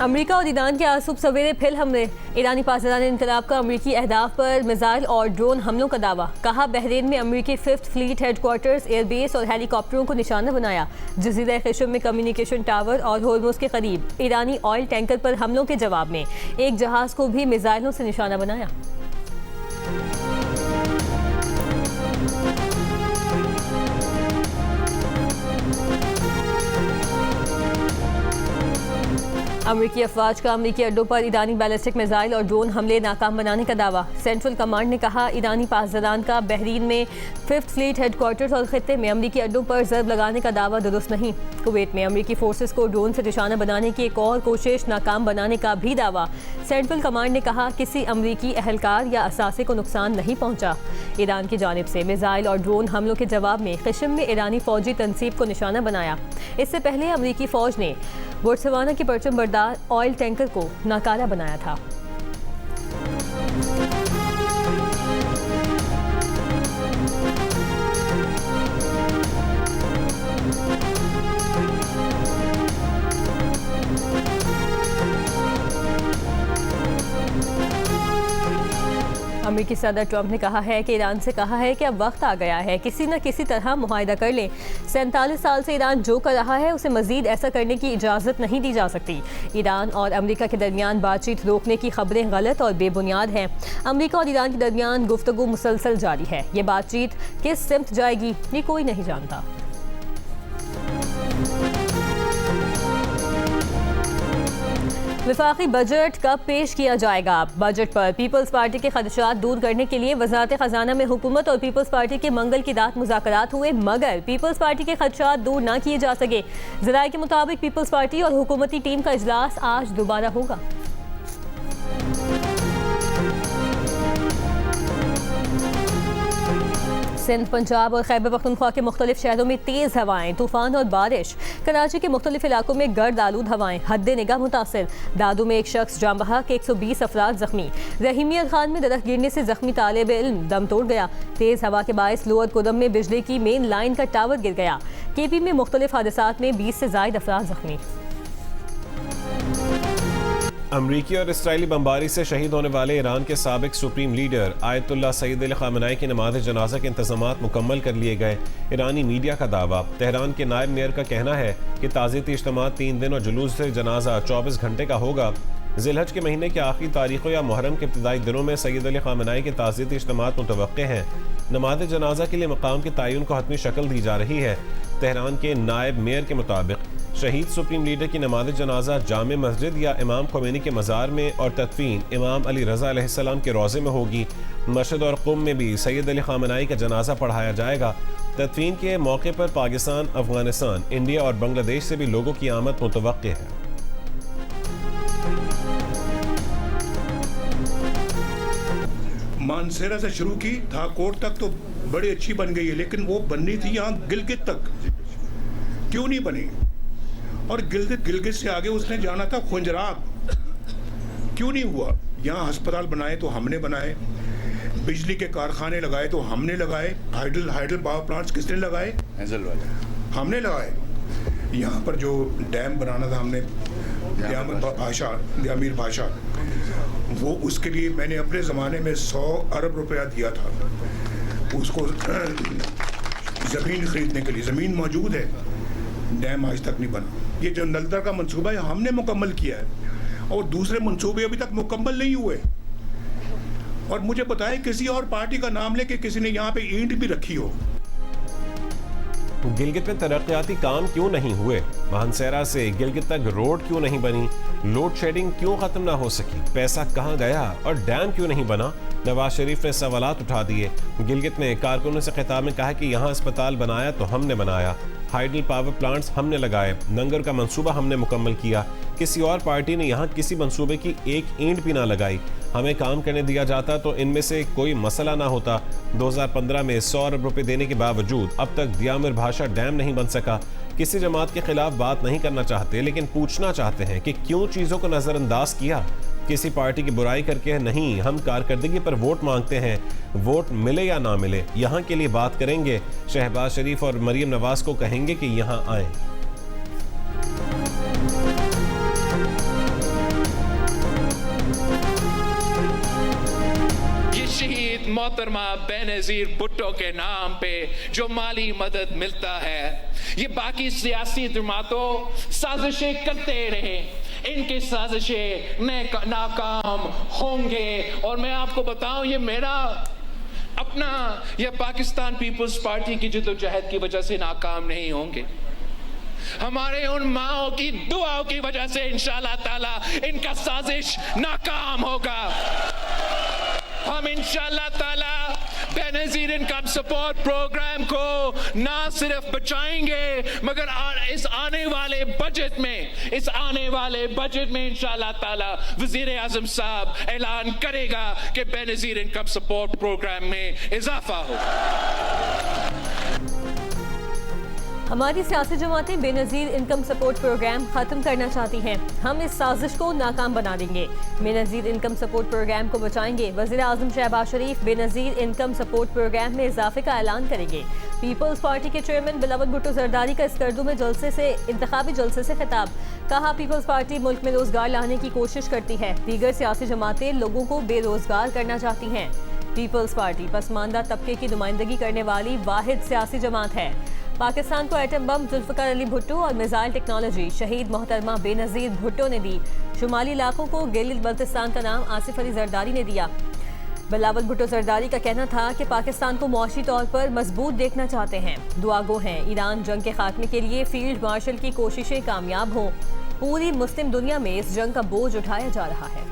America और Iran के आज सुबह सवेरे फिर हमले। ईरानी पासदान इनकलाब का अमेरिकी अहदाफ पर मिसाइल और ड्रोन हमलों का दावा। कहा बहरीन में अमेरिकी 5th फ्लीट हेडक्वार्टर्स, एयरबेस और हेलीकॉप्टरों को निशाना बनाया। जजीरा ख़िश्म में कम्युनिकेशन टावर और होर्मुज़ के करीब ईरानी ऑयल टैंकर पर हमलों के जवाब में एक जहाज़ को भी मिसाइलों से निशाना बनाया। अमेरिकी अफवाज का अमेरिकी अड्डों पर ईरानी बैलिस्टिक मिसाइल और ड्रोन हमले नाकाम बनाने का दावा। सेंट्रल कमांड ने कहा ईरानी पासदान का बहरीन में 5th फ्लीट हेडक्वार्टर्स और खित्ते में अमेरिकी अड्डों पर जर्ब लगाने का दावा दुरुस्त नहीं। कुवैत में अमेरिकी फोर्सेस को ड्रोन से निशाना बनाने की एक और कोशिश नाकाम बनाने का भी दावा। सेंट्रल कमांड ने कहा किसी अमेरिकी अहलकार या असासे को नुकसान नहीं पहुंचा। ईरान की जानिब से मिसाइल और ड्रोन हमलों के जवाब में ख़िश्म में ईरानी फौजी तनसीब को निशाना बनाया। इससे पहले अमेरिकी फ़ौज ने बोत्सवाना की परचम बरदार ऑयल टैंकर को नाकारा बनाया था। अमेरिकी सदर ट्रंप ने कहा है कि ईरान से कहा है कि अब वक्त आ गया है किसी न किसी तरह मुआहदा कर लें। 47 साल से ईरान जो कर रहा है उसे मजीद ऐसा करने की इजाज़त नहीं दी जा सकती। ईरान और अमेरिका के दरमियान बातचीत रोकने की खबरें गलत और बेबुनियाद हैं। अमेरिका और ईरान के दरमियान गुफ्तगू मुसलसल जारी है। ये बातचीत किस सिमत जाएगी ये कोई नहीं जानता। वफाकी बजट कब पेश किया जाएगा? बजट पर पीपल्स पार्टी के खदशात दूर करने के लिए वज़ारत ख़जाना में हुकूमत और पीपल्स पार्टी के मंगल की रात मुज़ाकरात हुए, मगर पीपल्स पार्टी के खदशात दूर ना किए जा सके। ज़राए के मुताबिक पीपल्स पार्टी और हुकूमती टीम का इजलास आज दोबारा होगा। सिंध, पंजाब और खैबर पख्तूनख्वा के मुख्तलिफ शहरों में तेज़ हवाएं, तूफान और बारिश। कराची के मुख्तलिफ इलाकों में गर्द आलूद हवाएं, हद निगाह मुतासिर। दादू में एक शख्स जाम बहक, 120 अफराद जख्मी। रहीमियत खान में दरख्त गिरने से जख्मी तालिब इल्म दम तोड़ गया। तेज़ हवा के बायस लोअर कुदम में बिजली की मेन लाइन का टावर गिर गया। केपी में मुख्तलिफ हादसात में 20 से ज़ायद अफराद जख्मी। अमरीकी और इसराइली बमबारी से शहीद होने वाले ईरान के साबिक सुप्रीम लीडर आयतुल्लाह सईद अली ख़ामेनी की नमाज़ जनाजा के इंतज़ामात मुकम्मल कर लिए गए। ईरानी मीडिया का दावा। तेहरान के नायब मेयर का कहना है कि ताज़ियती इज्तिमात 3 दिन और जुलूस से जनाजा 24 घंटे का होगा। ज़िलहज के महीने के आखिरी तारीखों या मुहर्रम के इब्तिदाई दिनों में सईद अली ख़ामेनी के ताज़ियती इज्तिमात मुतवक्के हैं। नमाज़ जनाजा के लिए मकाम के तयन को हतमी शक्ल दी जा रही है। तेहरान के नायब मेयर के मुताबिक शहीद सुप्रीम लीडर की नमाज जनाजा जामे मस्जिद या इमाम ख़ुमैनी के मज़ार में और तदफीन इमाम अली रज़ा अलैहिस्सलाम के रोज़े में होगी। मशहद और क़ुम में भी सैयद अली ख़ामेनी का जनाजा पढ़ाया जाएगा। तदफीन के मौके पर पाकिस्तान, अफगानिस्तान, इंडिया और बांग्लादेश से भी लोगों की आमद मुतवक्के है। मानसेरा से शुरू की धाकोट तक तो बड़ी अच्छी बन गई है, लेकिन वो बननी थी यहाँ गिलगित तक, क्यों नहीं बनी? और गिलगित से आगे उसने जाना था खुंजराब, क्यों नहीं हुआ? यहाँ अस्पताल बनाए तो हमने बनाए, बिजली के कारखाने लगाए तो हमने लगाए, हाइडल पावर प्लांट्स किसने लगाए? हमने लगाए। यहाँ पर जो डैम बनाना था हमने, यामीर भाषा, वो उसके लिए मैंने अपने ज़माने में 100 अरब रुपया दिया था उसको ज़मीन खरीदने के लिए। ज़मीन मौजूद है, डैम आज तक नहीं बना। ये जो नलदर का मंसूबा है हमने मुकम्मल किया है और दूसरे मंसूबे अभी तक मुकम्मल नहीं हुए। और मुझे बताएं किसी और पार्टी का नाम लेके किसी ने यहाँ पे ईंट भी रखी हो। गिलगित में तरक्याती काम क्यों नहीं हुए? मानसेरा से गिलगित तक रोड क्यों नहीं बनी? लोड शेडिंग क्यों खत्म ना हो सकी? पैसा कहाँ गया? और डैम क्यों नहीं बना? नवाज शरीफ ने सवालात उठा दिए। गिलगित में कारकुनों से खिताब में कहा कि यहाँ अस्पताल बनाया तो हमने बनाया, हाइडल पावर प्लांट्स हमने लगाए, नंगर का मंसूबा हमने मुकम्मल किया। किसी और पार्टी ने यहाँ किसी मंसूबे की एक ईंट भी ना लगाई। हमें काम करने दिया जाता तो इनमें से कोई मसला ना होता। 2015 में 100 अरब रुपए देने के बावजूद अब तक दियामिर भाषा डैम नहीं बन सका। किसी जमात के खिलाफ बात नहीं करना चाहते, लेकिन पूछना चाहते हैं कि क्यों चीज़ों को नज़रअंदाज किया। किसी पार्टी की बुराई करके नहीं, हम कारकर्दगी पर वोट मांगते हैं। वोट मिले या ना मिले, यहाँ के लिए बात करेंगे। शहबाज शरीफ और मरीम नवाज को कहेंगे कि यहाँ आए। शहीद मोहतरमा बेनज़ीर भुट्टो के नाम पे जो माली मदद मिलता है, ये बाकी सियासी जमातों साजिशें करते रहे, इनकी साजिशें नाकाम होंगे। और मैं आपको बताऊं, ये मेरा अपना या पाकिस्तान पीपल्स पार्टी की जद्दोजहद की वजह से नाकाम नहीं होंगे, हमारे उन माओ की दुआओं की वजह से इंशाअल्लाह ताला इनका साजिश नाकाम होगा। हम इंशाअल्लाह ताला बेनज़ीर इनकम सपोर्ट प्रोग्राम को ना सिर्फ बचाएंगे, मगर इस आने वाले बजट में इंशाअल्लाह ताला वज़ीर आज़म साहब ऐलान करेगा कि बेनज़ीर इनकम सपोर्ट प्रोग्राम में इजाफा हो। हमारी सियासी जमातें बेनज़ीर इनकम सपोर्ट प्रोग्राम ख़त्म करना चाहती हैं। हम इस साजिश को नाकाम बना देंगे। बेनज़ीर इनकम सपोर्ट प्रोग्राम को बचाएंगे। वज़ीर आज़म शहबाज शरीफ बेनज़ीर इनकम सपोर्ट प्रोग्राम में इजाफे का ऐलान करेंगे। पीपल्स पार्टी के चेयरमैन बिलावल भुट्टो जरदारी का स्कर्दू में इंतखाबी जलसे से खिताब। कहा, पीपल्स पार्टी मुल्क में रोजगार लाने की कोशिश करती है। दीगर सियासी जमातें लोगों को बेरोजगार करना चाहती हैं। पीपल्स पार्टी पसमानदा तबके की नुमाइंदगी करने वाली वाहिद सियासी जमात है। पाकिस्तान को एटम बम जुल्फ़िकार अली भुट्टो और मिसाइल टेक्नोलॉजी शहीद मोहतरमा बेनज़ीर भुट्टो ने दी। शुमाली इलाकों को गिलगित बल्तिस्तान का नाम आसिफ अली जरदारी ने दिया। बिलावल भुट्टो जरदारी का कहना था कि पाकिस्तान को मुआशी तौर पर मजबूत देखना चाहते हैं। दुआगो हैं ईरान जंग के खात्मे के लिए फील्ड मार्शल की कोशिशें कामयाब हों। पूरी मुस्लिम दुनिया में इस जंग का बोझ उठाया जा रहा है।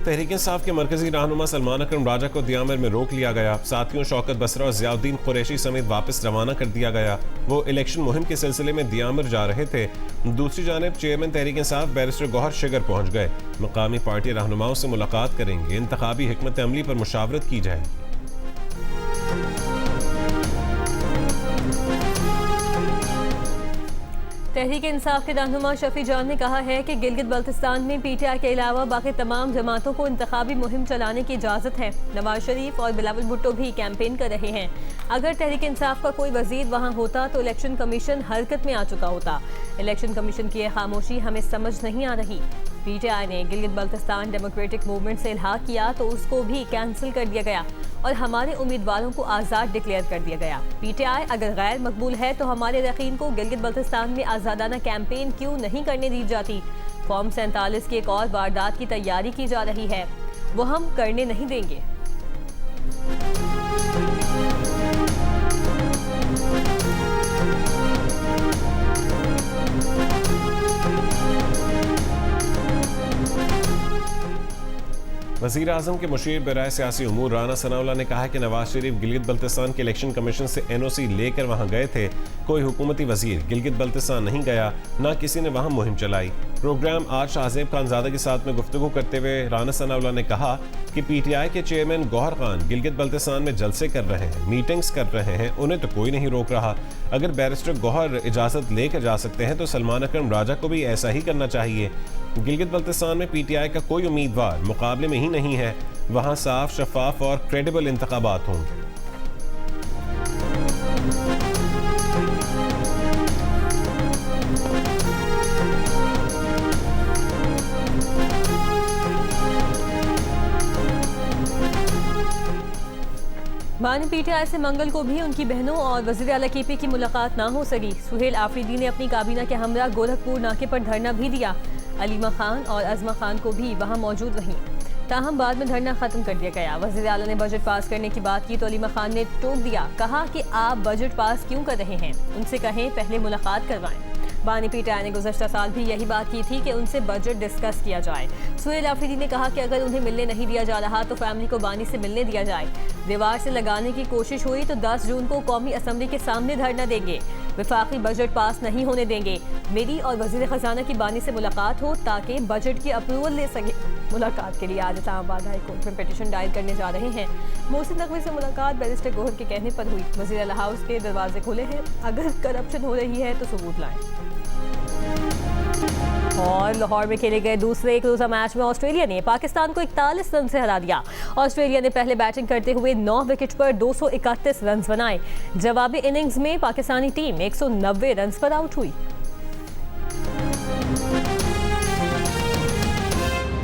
तहरीक इंसाफ के मरकजी रहनुमा सलमान अकरम राजा को दियामर में रोक लिया गया। साथियों शौकत बसरा और ज़ियाउद्दीन कुरैशी समेत वापस रवाना कर दिया गया। वो इलेक्शन मुहिम के सिलसिले में दियामर जा रहे थे। दूसरी जानिब चेयरमैन तहरीक इंसाफ बैरिस्टर गौहर शिगर पहुंच गए। मकामी पार्टी रहनुमाओं से मुलाकात करेंगे। इंतखाबी हिकमत अमली पर मुशावरत की जाएगी। तहरीक इंसाफ के रहनुमा शफी जान ने कहा है कि गिलगित बल्तिस्तान में पीटीआई के अलावा बाकी तमाम जमातों को इंतखाबी मुहिम चलाने की इजाज़त है। नवाज शरीफ और बिलावल भुट्टो भी कैंपेन कर रहे हैं। अगर तहरीक इंसाफ का कोई वजीर वहाँ होता तो इलेक्शन कमीशन हरकत में आ चुका होता। इलेक्शन कमीशन की खामोशी हमें समझ नहीं आ रही। पीटीआई ने गिलगित बल्तिस्तान डेमोक्रेटिक मूवमेंट से इल्हाक किया तो उसको भी कैंसिल कर दिया गया और हमारे उम्मीदवारों को आज़ाद डिक्लेयर कर दिया गया। पीटीआई अगर गैर मकबूल है तो हमारे रकीन को गिलगित बल्तिस्तान में आज़ादाना कैंपेन क्यों नहीं करने दी जाती। फॉर्म 47 की एक और वारदात की तैयारी की जा रही है, वो हम करने नहीं देंगे। वज़ीर आज़म के मुशीर बराए सियासी उमूर राना सनाउल्लाह ने कहा कि नवाज शरीफ गिलगित बल्तिस्तान के इलेक्शन कमीशन से NOC लेकर वहां गए थे। कोई हुकूमती वजीर गिलगित बल्तिस्तान नहीं गया, ना किसी ने वहां मुहिम चलाई। प्रोग्राम आज शाहजेब खानजादा के साथ में गुफ्तगू करते हुए राना सनाउल्लाह ने कहा कि PTI के चेयरमैन गौहर खान गिलगित बल्तिस्तान में जलसे कर रहे हैं, मीटिंग्स कर रहे हैं, उन्हें तो कोई नहीं रोक रहा। अगर बैरिस्टर गौहर इजाज़त लेकर जा सकते हैं तो सलमान अकरम राजा को भी ऐसा ही करना चाहिए। गिलगित बल्तिस्तान में PTI का कोई उम्मीदवार मुकाबले में ही नहीं है। वहां साफ, शफाफ और क्रेडिबल इंतखाबात होंगे। बानी PTI से मंगल को भी उनकी बहनों और वज़ीर आला KP की मुलाकात ना हो सकी। सुहेल आफरीदी ने अपनी काबीना के हमरा गोरखपुर नाके पर धरना भी दिया। अलीमा खान और अज़मा खान को भी वहां मौजूद रहीं, ताहम बाद में धरना खत्म कर दिया गया। वज़ीर आला ने बजट पास करने की बात की तो अलीमा खान ने टोक दिया, कहा कि आप बजट पास क्यों कर रहे हैं, उनसे कहें पहले मुलाकात करवाएं। बानी PTI ने गुज़श्ता साल भी यही बात की थी कि उनसे बजट डिस्कस किया जाए। सुहेल आफरीदी ने कहा कि अगर उन्हें मिलने नहीं दिया जा रहा तो फैमिली को बानी से मिलने दिया जाए। दीवार से लगाने की कोशिश हुई तो 10 जून को कौमी असम्बली के सामने धरना देंगे। वफाकी बजट पास नहीं होने देंगे। मेरी और वज़ीर ख़जाना की बानी से मुलाकात हो ताकि बजट की अप्रूवल ले सके। मुलाकात के लिए आज इस्लामाबाद हाई कोर्ट में पिटीशन दायर करने जा रहे हैं। मोहसिन नकवी से मुलाकात बैरिस्टर गौहर के कहने पर हुई। वज़ीर आला हाउस के दरवाजे खुले हैं, अगर करप्शन हो रही है तो सबूत लाएं। और लाहौर में खेले गए दूसरे एक रोजा मैच में ऑस्ट्रेलिया ने पाकिस्तान को 41 रन से हरा दिया। ऑस्ट्रेलिया ने पहले बैटिंग करते हुए 9 विकेट पर 231 रन बनाए। जवाबी इनिंग्स में पाकिस्तानी टीम 190 रन पर आउट हुई।